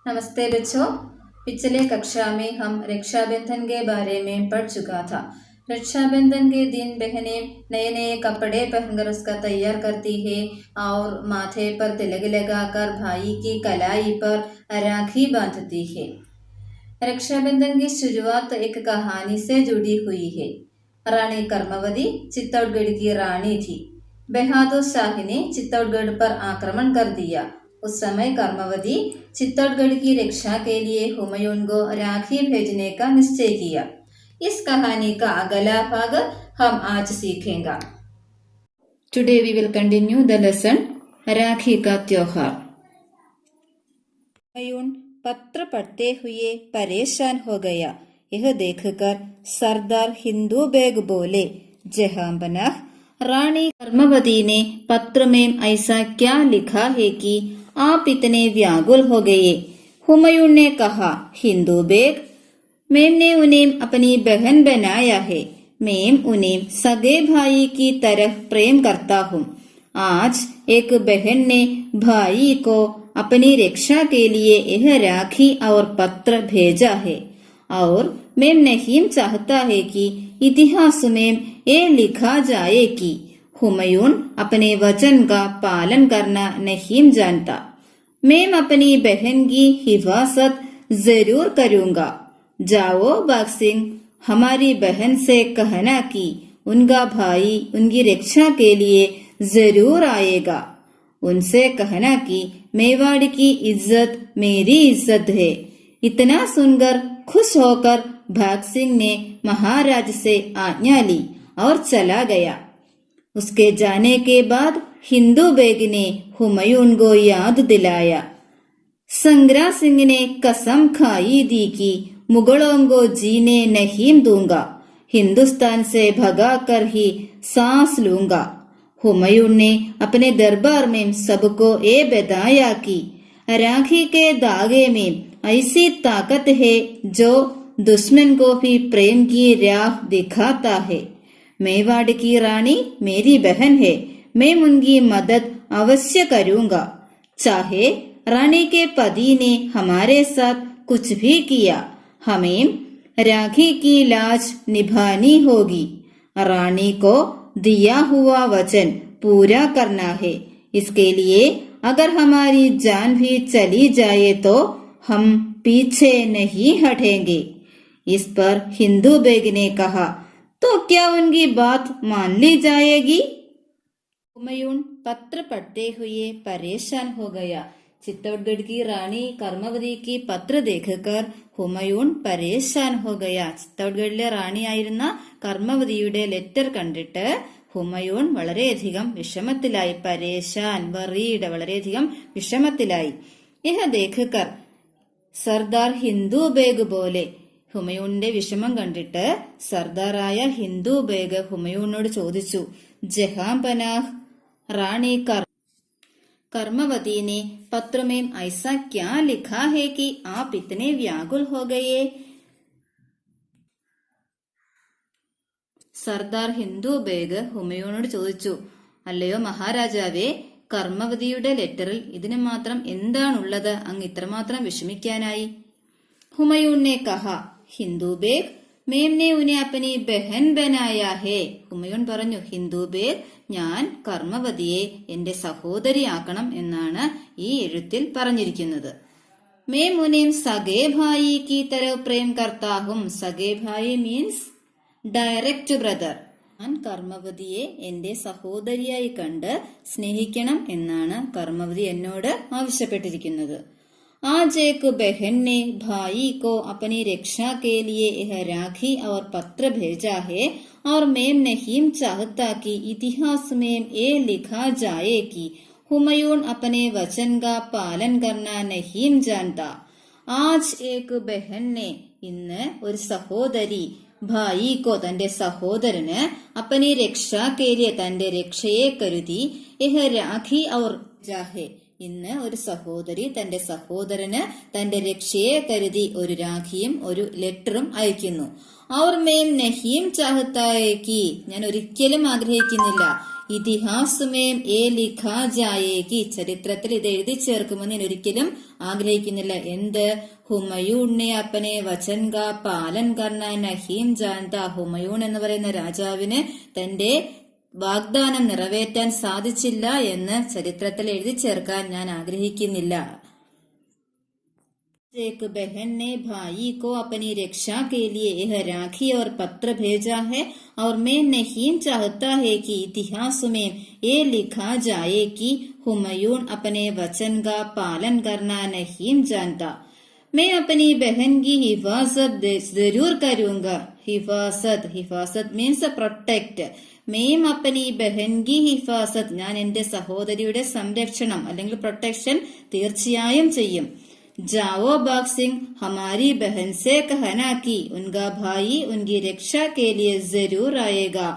नमस्ते बच्चों। पिछले कक्षा में हम रक्षाबंधन के बारे में पढ़ चुका था। रक्षाबंधन के दिन बहनें नए नए कपड़े पहनकर उसका तैयार करती है और माथे पर तिलक लगाकर भाई की कलाई पर राखी बांधती है। रक्षाबंधन की शुरुआत एक कहानी से जुड़ी हुई है। रानी कर्मवती चित्तौड़गढ़ की रानी थी। बहादुर शाह ने चित्तौड़गढ़ पर आक्रमण कर दिया। उस समय कर्मवती चित्तौड़गढ़ की रक्षा के लिए हुमायूं को राखी भेजने का निश्चय किया। इस कहानी का अगला भाग हम आज सीखेंगे। Today we will continue the lesson Rakhi का त्योहार। हुमायूं पत्र पढ़ते हुए परेशान हो गया। यह देखकर सरदार हिंदू बेग बोले, जहां पनाह, रानी कर्मवती ने पत्र में ऐसा क्या लिखा है कि आप इतने व्याकुल हो गए। हुमायूं ने कहा, हिंदू बेग, मैंने उन्हें अपनी बहन बनाया है। मैं उन्हें सगे भाई की तरह प्रेम करता हूँ। आज एक बहन ने भाई को अपनी रक्षा के लिए यह राखी और पत्र भेजा है और मैं नहीं चाहता है कि इतिहास में ये लिखा जाए कि हुमायूं अपने वचन का पालन करना नहीं जानता। मैं अपनी बहन की हिफाजत जरूर करूंगा। जाओ बाग सिंह, हमारी बहन से कहना कि उनका भाई उनकी रक्षा के लिए जरूर आएगा। उनसे कहना कि मेवाड़ की इज्जत मेरी इज्जत है। इतना सुनकर खुश होकर भाग सिंह ने महाराज से आज्ञा ली और चला गया। उसके जाने के बाद हिंदू बेग ने हुमायूं को याद दिलाया। संग्राम सिंह ने कसम खाई दी कि मुगलों को जीने नहीं दूंगा, हिंदुस्तान से भगा कर ही सांस लूंगा। हुमायूं ने अपने दरबार में सबको ये बताया कि राखी के धागे में ऐसी ताकत है जो दुश्मन को भी प्रेम की राह दिखाता है। मेवाड़ की रानी मेरी बहन है, मैं उनकी मदद अवश्य करूंगा। चाहे रानी के पति ने हमारे साथ कुछ भी किया, हमें राखी की लाज निभानी होगी। रानी को दिया हुआ वचन पूरा करना है। इसके लिए अगर हमारी जान भी चली जाए तो हम पीछे नहीं हटेंगे। इस पर हिंदू बेग ने कहा, तो क्या उनकी बात मान ली जाएगी? हुमायूं पत्र पढ़ते हुए परेशान हो गया। चित्तौड़गढ़ की रानी कर्मवती की പത്ര देखकर ഹുമയൂൺ പരേശാൻ ഹോ ഗയ. ചിത്തൗഡ്ഗഡിലെ റാണിയായിരുന്ന കർമ്മവതിയുടെ ലെറ്റർ കണ്ടിട്ട് ഹുമയൂൺ വളരെയധികം വിഷമത്തിലായി. പരേശാൻ, വറീഡ്, വളരെയധികം വിഷമത്തിലായി. യഹ ദേഖക്കർ സർദാർ ഹിന്ദു ബേഗ് പോലെ, ഹുമയൂണിന്റെ വിഷമം കണ്ടിട്ട് സർദാറായ ഹിന്ദു ബേഗ് ഹുമയൂണിനോട് ചോദിച്ചു, ജഹാം പനാഹ്, റാണി कर्मवती ने पत्र में ऐसा क्या लिखा है कि आप इतने व्याकुल हो गए? സർദാർ ഹിന്ദു ബേഗ് ഹുമയൂണിനോട് ചോദിച്ചു, അല്ലയോ മഹാരാജാവേ, കർമ്മവതിയുടെ ലെറ്ററിൽ ഇതിന് മാത്രം എന്താണുള്ളത്? അങ്ങ് ഇത്രമാത്രം വിഷമിക്കാനായി? हुमायूं ने कहा, हिंदू बेग, मैंने उन्हें अपनी बहन बनाया है. ഹുമയൂൺ പറഞ്ഞു, ഹിന്ദു ബേഗ്, ഞാൻ കർമ്മവതിയെ എന്റെ സഹോദരിയാക്കണം എന്നാണ് ഈ എഴുത്തിൽ പറഞ്ഞിരിക്കുന്നത്. मैं उन्हें सगे भाई की तरह प्रेम करता हूँ. सगे भाई मीन्स ഡയറക്റ്റ് ബ്രദർ. ഞാൻ കർമ്മവതിയെ എന്റെ സഹോദരിയായി കണ്ട് സ്നേഹിക്കണം എന്നാണ് കർമ്മവതി എന്നോട് ആവശ്യപ്പെട്ടിരിക്കുന്നത്. आज एक बहन ने भाई को अपनी रक्षा के लिए यह राखी और पत्र भेजा है और मैं नहीं चाहता कि इतिहास में ये लिखा जाए कि हुमायूं अपने वचन का पालन करना नहीं जानता. आज एक बहन ने, ഇന്ന് ഒരു സഹോദരി, ഭായി കോ, തന്റെ സഹോദരന്, अपनी रक्षा के लिए തന്റെ രക്ഷയെ കരുതി, यह राखी और जाहे, ഇന്ന് ഒരു സഹോദരി തന്റെ സഹോദരന് തന്റെ രക്ഷയെ കരുതി ഒരു രാഖിയും ഒരു ലെറ്ററും അയക്കുന്നു. और मैं नहीं चाहता है कि, ഞാൻ ഒരിക്കലും ആഗ്രഹിക്കുന്നില്ല, ഇതിഹാസുമേം ഏ ലിഖാ ജായേഗി, ചരിത്രത്തിൽ ഇത് എഴുതി ചേർക്കുമെന്ന് ഞാൻ ഒരിക്കലും ആഗ്രഹിക്കുന്നില്ല. എന്ത്? ഹുമയൂണിനെ അപ്പനെ വചൻ കാ പാലൻ കർണ നഹീം ജാൻത, ഹുമയൂൺ എന്ന് പറയുന്ന രാജാവിന് തന്റെ വാഗ്ദാനം നിറവേറ്റാൻ സാധിച്ചില്ല എന്ന് ചരിത്രത്തിൽ എഴുതി ചേർക്കാൻ ഞാൻ ആഗ്രഹിക്കുന്നില്ല. एक बहन ने भाई को अपनी रक्षा के लिए यह राखी और पत्र भेजा है और मैं नहीं चाहता है कि इतिहास में ये लिखा जाए कि हुमायूं अपने वचन का पालन करना नहीं जानता. मैं अपनी बहन की हिफाजत जरूर करूंगा. हिफाजत मीन्स പ്രൊട്ടക്ട്. മേം അപ്പനി ബഹൻഗി ഹിഫാസത്ത്, ഞാൻ എന്റെ സഹോദരിയുടെ സംരക്ഷണം അല്ലെങ്കിൽ പ്രൊട്ടക്ഷൻ തീർച്ചയായും ചെയ്യും. जाओ बाग सिंह हमारी बहन से कहना कि उनका भाई उनकी रक्षा के लिए जरूर आएगा.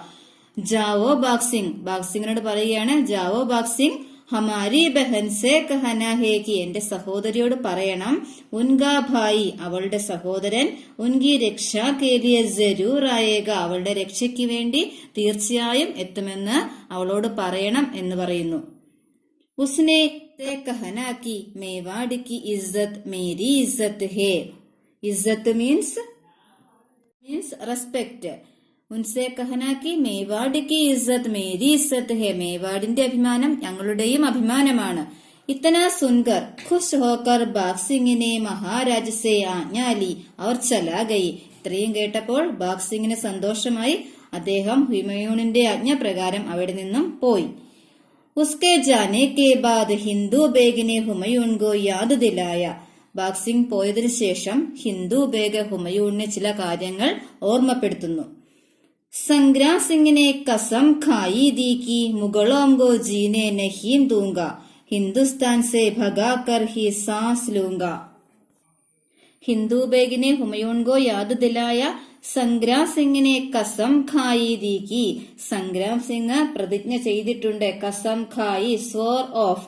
जाओ बाग സിംഗിനോട് പറയുകയാണ്, ജാവോ ബാഗ് സിംഗ് ഹമാരി ബഹൻ സേ കഹന ഹേ കി, എന്റെ സഹോദരിയോട് പറയണം, ഉൻകാ ഭായി അവളുടെ സഹോദരൻ, ഉൻകി രക്ഷാ കേ ലിയെ ജരൂർ ആയേഗ അവളുടെ രക്ഷയ്ക്ക് വേണ്ടി തീർച്ചയായും എത്തുമെന്ന് അവളോട് പറയണം എന്ന് പറയുന്നു. ഉസ്നെ कहना कि मेवाड़ की इज्जत मेरी इज्जत है. इज्जत मीन्स रेस्पेक्ट. उनसे कहना कि मेवाड़ की इज्जत मेरी इज्जत है. മേവാടിന്റെ അഭിമാനം ഞങ്ങളുടെയും അഭിമാനമാണ്. इतना सुनकर खुश होकर ബാഗ് സിംഗിനെ മഹാരാജ് സേ ആജ്ഞാ ലി അവർ ചലാ ഗയി. ഇത്രയും കേട്ടപ്പോൾ ബാഗ് സിംഗിന് സന്തോഷമായി. അദ്ദേഹം ഹുമയൂണിന്റെ ആജ്ഞ പ്രകാരം അവിടെ നിന്നും പോയി. उसके जाने के बाद ഹിന്ദു ബേഗിനെ ഹുമയൂൺ കോ യാദ് ദിലായ. ബാഗ് സിംഗ് പോയതിനു ശേഷം ഹിന്ദു ബേഗ് ഹുമയൂണിനെ ചില കാര്യങ്ങൾ ഓർമ്മപ്പെടുത്തുന്നു. സംഗ്രാം സിംഗിനെ കസം ഖായി ദി കി മുഗളോം കോ ജീനെ നഹീം ദൂംഗ, ഹിന്ദുസ്ഥാൻ സെ ഭഗാകർ ഹി സാസ് ലൂംഗ. ഹിന്ദു ബേഗിനെ ഹുമയൂൺ കോ യാദ് ദിലായ സംഗ്രാം സിംഗിനെ കസം ഖായി ദീക്കി. സംഗ്രാം സിംഗ് പ്രതിജ്ഞ ചെയ്തിട്ടുണ്ട്. കസം ഖായി സ്വോർ ഓഫ്,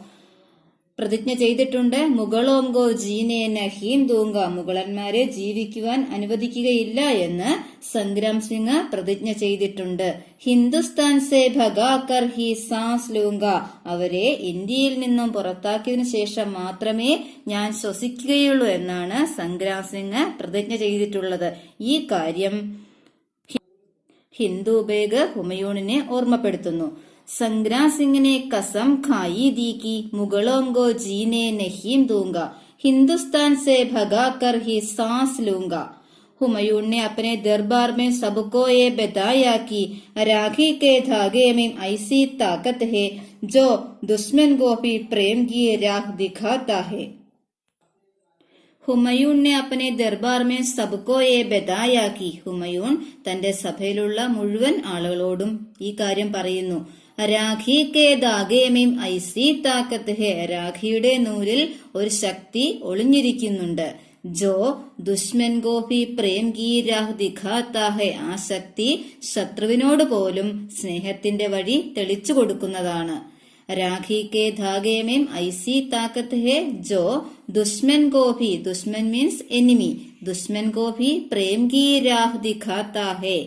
പ്രതിജ്ഞ ചെയ്തിട്ടുണ്ട്. മുഗളോംഗോ ജീനെ നഹീം ദൂങ്ക, മുഗളന്മാരെ ജീവിക്കുവാൻ അനുവദിക്കുകയില്ല എന്ന് സംഗ്രാം സിംഗ് പ്രതിജ്ഞ ചെയ്തിട്ടുണ്ട്. ഹിന്ദുസ്ഥാൻ സെ ഭഗാകർ ഹി സാസ് ലൂങ്ക, അവരെ ഇന്ത്യയിൽ നിന്നും പുറത്താക്കിയതിനു ശേഷം മാത്രമേ ഞാൻ ശ്വസിക്കുകയുള്ളൂ എന്നാണ് സംഗ്രാം സിംഗ് പ്രതിജ്ഞ ചെയ്തിട്ടുള്ളത്. ഈ കാര്യം ഹിന്ദു ബേഗ് ഹുമയൂണിനെ ഓർമ്മപ്പെടുത്തുന്നു. സംഗ്രാം സിംഗിനെ കസം ഖായി ദി കി മുഗളോം കോ ജീനെ നഹീം ദൂംഗ, हिंदुस्तान से भगाकर ही सांस लूंगा. हुमायूं ने अपने दरबार में सबको ये बताया कि राखी के धागे में ऐसी ताकत है जो दुश्मन को भी प्रेम की राह दिखाता है. ഹുമയൂൺ നെ അപ്പനെ ദർബാർ മേ സബ്കോ യെ ബതായാ കി, ഹുമയൂൺ തന്റെ സഭയിലുള്ള മുഴുവൻ ആളുകളോടും ഈ കാര്യം പറയുന്നു. രാഖി കെ ധാഗേ മീം ഐസി താക്കത്ത് ഹെ, രാഖിയുടെ നൂലിൽ ഒരു ശക്തി ഒളിഞ്ഞിരിക്കുന്നുണ്ട്. ജോ ദുശ്മൻ കോ ഭി പ്രേം കി രാഹ് ദിഖാത്താ ഹെ, ആ ശക്തി ശത്രുവിനോട് പോലും സ്നേഹത്തിന്റെ വഴി തെളിച്ചു കൊടുക്കുന്നതാണ്. राखी के धागे में ऐसी ताकत है जो दुश्मन को भी, दुश्मन मीन्स एनिमी, दुश्मन को भी प्रेम की राह दिखाता है.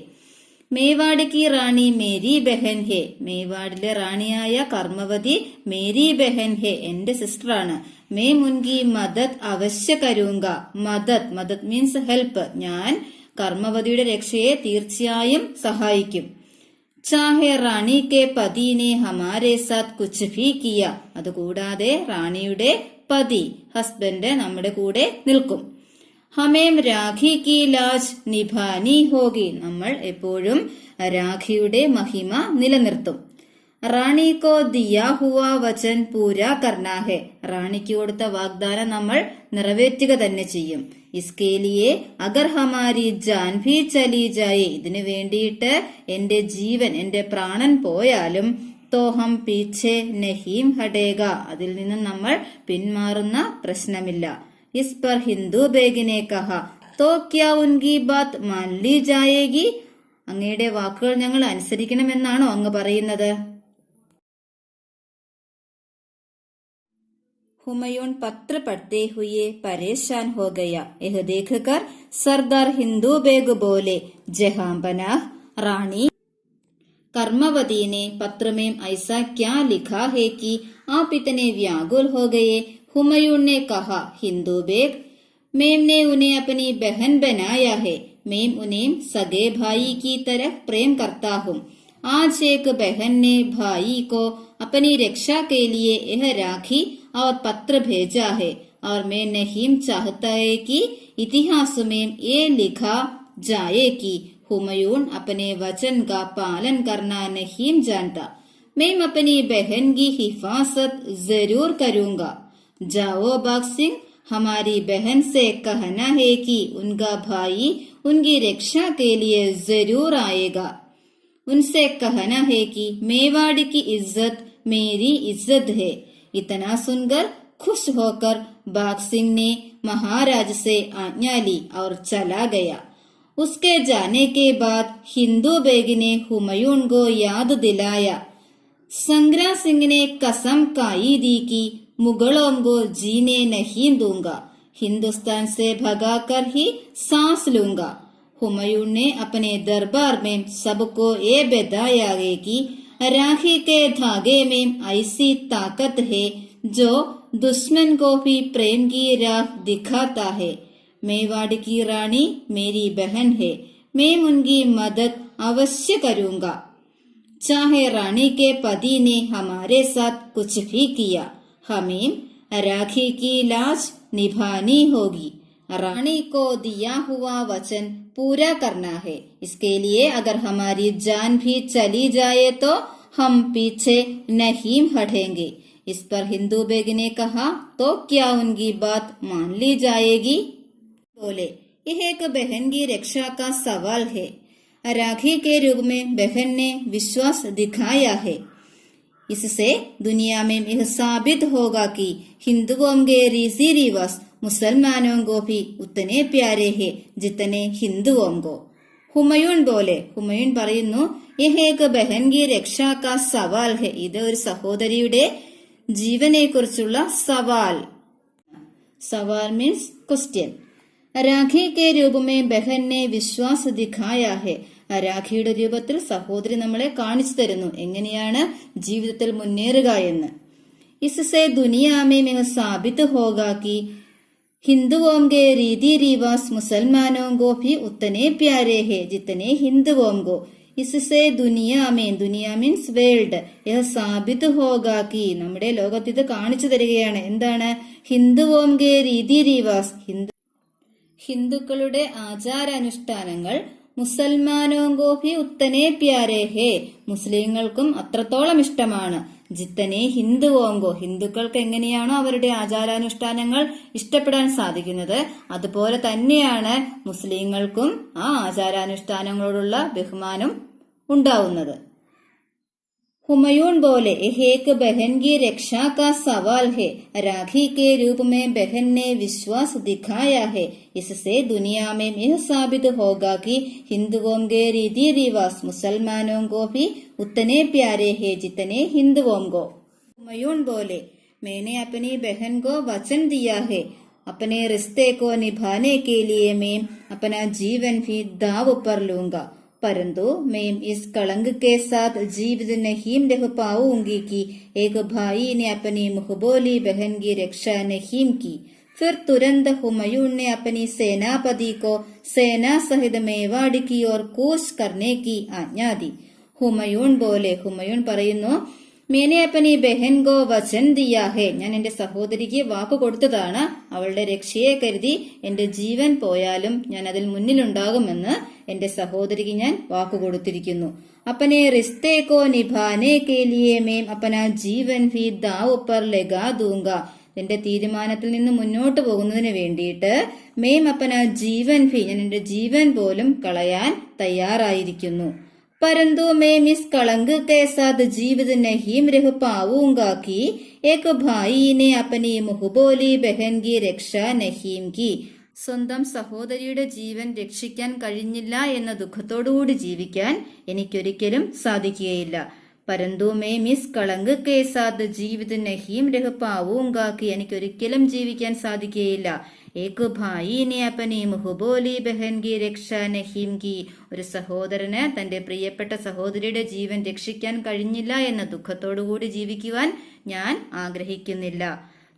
മേവാഡ് की റാണി മേരി ബഹൻ ഹെ, മേവാഡിലെ റാണിയായ കർമ്മവതി മേരി ബഹൻ ഹെ എന്റെ സിസ്റ്ററാണ്. മേ മുൻകി മദത് അവശ്യ കരൂങ്ക, മദത് മീൻസ് ഹെൽപ്പ്, ഞാൻ കർമ്മവതിയുടെ രക്ഷയെ തീർച്ചയായും സഹായിക്കും. ചാഹെ റാണി കെ പതിനെ ഹമാരെ സാത്ത് കുച്ച് ഭി കിയ, അതുകൂടാതെ റാണിയുടെ പതി ഹസ്ബൻഡ് നമ്മുടെ കൂടെ നിൽക്കും. ഹമേം രാഖി കി ലാജ് നിഭാനി ഹോഗി, നമ്മൾ എപ്പോഴും രാഖിയുടെ മഹിമ നിലനിർത്തും. റാണി കോ ദിയാ ഹുവാ വചൻ പൂരാ കർണാ ഹെ, റാണിക്ക് കൊടുത്ത വാഗ്ദാനം നമ്മൾ നിറവേറ്റുക തന്നെ ചെയ്യും. इसके लिए अगर हमारी जान भी चली जाए, ഇതിനു വേണ്ടിയിട്ട് എന്റെ ജീവൻ എന്റെ പ്രാണൻ പോയാലും तो हम पीछे नहीं हटेगा, അതിൽ നിന്നും നമ്മൾ പിന്മാറുന്ന പ്രശ്നമില്ല. इस पर हिंदू बेगी ने कहा तो क्या उनकी बात मान ली जाएगी, അങ്ങയുടെ വാക്കുകൾ ഞങ്ങൾ അനുസരിക്കണമെന്നാണോ അങ്ങ് പറയുന്നത്? हुमायूं पत्र पढ़ते हुए परेशान हो गया. यह देखकर सरदार हिंदू बेग बोले, जहां पनाह रानी कर्मवती ने पत्र में ऐसा क्या लिखा है कि आप इतने व्याकुल हो गए। हुमायूं ने कहा, हिंदू बेग, मैम ने उन्हें अपनी बहन बनाया है। मैं उन्हें सगे भाई की तरह प्रेम करता हूँ। आज एक बहन ने भाई को अपनी रक्षा के लिए यह राखी और पत्र भेजा है और मैं नहीं चाहता है कि इतिहास में ये लिखा जाए कि हुमायूं अपने वचन का पालन करना नहीं जानता। मैं अपनी बहन की हिफाजत जरूर करूंगा। जाओ बाग सिंह, हमारी बहन से कहना है कि उनका भाई उनकी रक्षा के लिए जरूर आएगा। उनसे कहना है कि मेवाड़ की इज्जत मेरी इज्जत है। इतना सुनकर खुश होकर बाग सिंह ने महाराज से आज्ञा ली और चला गया। उसके जाने के बाद हिंदू बेग ने हुमायूं को याद दिलाया। संग्राम सिंह ने कसम खाई दी कि मुगलों को जीने नहीं दूंगा, हिंदुस्तान से भगाकर ही सांस लूंगा। हुमायूं ने अपने दरबार में सबको ये बताया है कि राखी के धागे में ऐसी ताकत है जो दुश्मन को भी प्रेम की राह दिखाता है। मेवाड़ की रानी मेरी बहन है, मैं उनकी मदद अवश्य करूंगा, चाहे रानी के पति ने हमारे साथ कुछ भी किया। हमें राखी की लाज निभानी होगी। रानी को दिया हुआ वचन पूरा करना है। इसके लिए अगर हमारी जान भी चली जाए तो हम पीछे नहीं हटेंगे। इस पर हिंदू बेग ने कहा, तो क्या उनकी बात मान ली जाएगी? बोले, यह एक बहन की रक्षा का सवाल है। राखी के रूप में बहन ने विश्वास दिखाया है। इससे दुनिया में यह साबित होगा कि हिंदुओं के रीति रिवाज मुसलमानों को भी उतने प्यारे हैं जितने हिंदुओं को। हुमायूं बोले, हुമായൂൻ പറയുന്നു, यह एक बहन की रक्षा का सवाल है. ഇത് ഒരു സഹോദരിയുടെ ജീവനെ കുറിച്ചുള്ള സവാൽ. सवाल मीन्स क्वेश्चन. राखी के रूप में बहन ने विश्वास दिखाया है. രാഖിയുടെ രൂപത്തിൽ സഹോദരി നമ്മളെ കാണിച്ചു തരുന്നു എങ്ങനെയാണ് ജീവിതത്തിൽ മുന്നേറുക എന്ന്. इससे दुनिया में यह साबित होगा कि हिंदुओं के रीति रिवाज मुसलमानों को भी उतने प्यारे हैं जितने हिंदुओं को. इससे दुनिया मीन्स വേൾഡ് यह साबित होगा कि നമ്മുടെ ലോകത്ത് ഇത് കാണിച്ചു തരികയാണ്. എന്താണ്? ഹിന്ദുവോം കെ രീതി റിവാസ്, ഹിന്ദുക്കളുടെ ആചാരാനുഷ്ഠാനങ്ങൾ മുസൽമാനോം കോ ഭി ഉത്തനെ പ്യാരേ ഹേ, മുസ്ലിങ്ങൾക്കും അത്രത്തോളം ഇഷ്ടമാണ്. ജിത്തനെ ഹിന്ദുവോങ്കോ, ഹിന്ദുക്കൾക്ക് എങ്ങനെയാണോ അവരുടെ ആചാരാനുഷ്ഠാനങ്ങൾ ഇഷ്ടപ്പെടാൻ സാധിക്കുന്നത് അതുപോലെ തന്നെയാണ് മുസ്ലിങ്ങൾക്കും ആ ആചാരാനുഷ്ഠാനങ്ങളോടുള്ള ബഹുമാനം ഉണ്ടാവുന്നത്. हुमायूं बोले, यह एक बहन की रक्षा का सवाल है. राखी के रूप में बहन ने विश्वास दिखाया है. इससे दुनिया में यह साबित होगा कि हिंदुओं के रीति रिवाज मुसलमानों को भी उतने प्यारे हैं जितने हिंदुओं को. हुमायूं बोले, मैंने अपनी बहन को वचन दिया है. अपने रिश्ते को निभाने के लिए मैं अपना जीवन भी दाव पर लूंगा. परंतु मैं इस कलंक के साथ जीवित नहीं रह पाऊंगी कि एक भाई ने अपनी मुहबोली बहन की रक्षा नहीं की. फिर तुरंत हुमायूं ने अपनी सेनापति को सेना सहित मेवाड़ की ओर कूच करने की आज्ञा दी. हुमायूं बोले, हुमायूं പറയുന്നു, मैंने अपनी बहन को वचन दिया है. ഞാൻ എന്റെ സഹോദരിക്ക് വാക്ക് കൊടുത്തതാണ്. അവളുടെ രക്ഷയെ കരുതി എന്റെ ജീവൻ പോയാലും ഞാൻ അതിൽ മുന്നിലുണ്ടാകുമെന്ന് എന്റെ സഹോദരിക്ക് ഞാൻ വാക്ക് കൊടുത്തിരിക്കുന്നു. अपने रिश्ते को निभाने के लिए मैं अपना जीवन भी दाव पर लगा दूंगा. എന്റെ തീരുമാനത്തിൽ നിന്ന് മുന്നോട്ട് പോകുന്നതിന് വേണ്ടിയിട്ട് മേം അപ്പന ജീവൻ ഭി, ഞാൻ എന്റെ ജീവൻ പോലും കളയാൻ തയ്യാറായിരിക്കുന്നു. परंतु मैं इस कलंक के साथ जीवित नहीं रह पाऊंगा कि एक भाई ने अपनी मुहबोली बहन की रक्षा नहीं की. സ്വന്തം സഹോദരിയുടെ ജീവൻ രക്ഷിക്കാൻ കഴിഞ്ഞില്ല എന്ന ദുഃഖത്തോടുകൂടി ജീവിക്കാൻ എനിക്കൊരിക്കലും സാധിക്കുകയില്ല. परंतु मैं मिस कलंक के साथ जीवित नहीं रह पाऊंगा कि എനിക്കൊരിക്കലും ജീവിക്കാൻ സാധിക്കുകയില്ല. ഏക് ഭായിനെ അപ്പനെ മുഹബോലി ബഹൻ കി രക്ഷ നഹീം കി, ഒരു സഹോദരന് തന്റെ പ്രിയപ്പെട്ട സഹോദരിയുടെ ജീവൻ രക്ഷിക്കാൻ കഴിഞ്ഞില്ല എന്ന ദുഃഖത്തോടുകൂടി ജീവിക്കുവാൻ ഞാൻ ആഗ്രഹിക്കുന്നില്ല.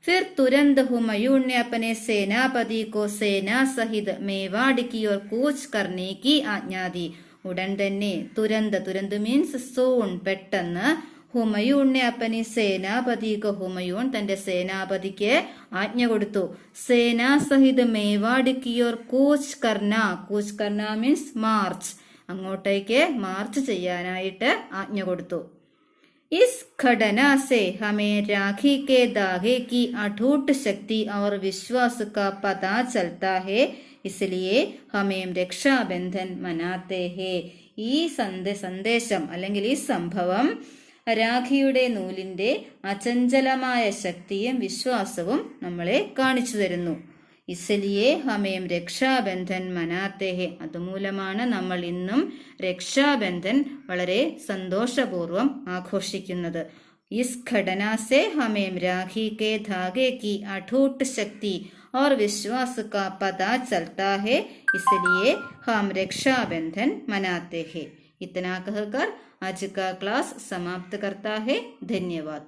फिर तुरंत हुमायूं ने अपने सेनापति को सेना सहित मेवाड़ की ओर कूच करने की आज्ञा दी. ഉടൻ തന്നെ തുരന്ത് മീൻസ് സൂൺ, പെട്ടെന്ന്, ഹുമയൂണിനെ അപ്പനി സേനാപതിക്ക്, ഹുമയൂൺ തന്റെ സേനാപതിക്ക് ആജ്ഞ കൊടുത്തു. സേനാ സഹിത് മേവാഡ് കിയോർ കൂച്ച് കർണ മീൻസ് മാർച്ച്, അങ്ങോട്ടേക്ക് മാർച്ച് ചെയ്യാനായിട്ട് ആജ്ഞ കൊടുത്തു. इस घटना से हमें राखी के धागे की अटूट शक्ति और विश्वास का पता चलता है, इसलिए हमें രക്ഷാബന്ധൻ മനാത്തെ ഹേ. ഈ സന്ദേശം അല്ലെങ്കിൽ ഈ സംഭവം രാഖിയുടെ നൂലിന്റെ അചഞ്ചലമായ ശക്തിയും വിശ്വാസവും നമ്മളെ കാണിച്ചു തരുന്നു. ഇസ്ലിയെ ഹമേം രക്ഷാബന്ധൻ മനാത്തെ ഹേ, അതുമൂലമാണ് നമ്മൾ ഇന്നും രക്ഷാബന്ധൻ വളരെ സന്തോഷപൂർവം ആഘോഷിക്കുന്നത്. Is ഘടനാ say ഹമേം Rakhi K Dhaage കി അടൂട്ട് ശക്തി और विश्वास का पता चलता है, इसलिए हम रक्षाबंधन मनाते हैं. इतना कहकर आज का क्लास समाप्त करता है. धन्यवाद.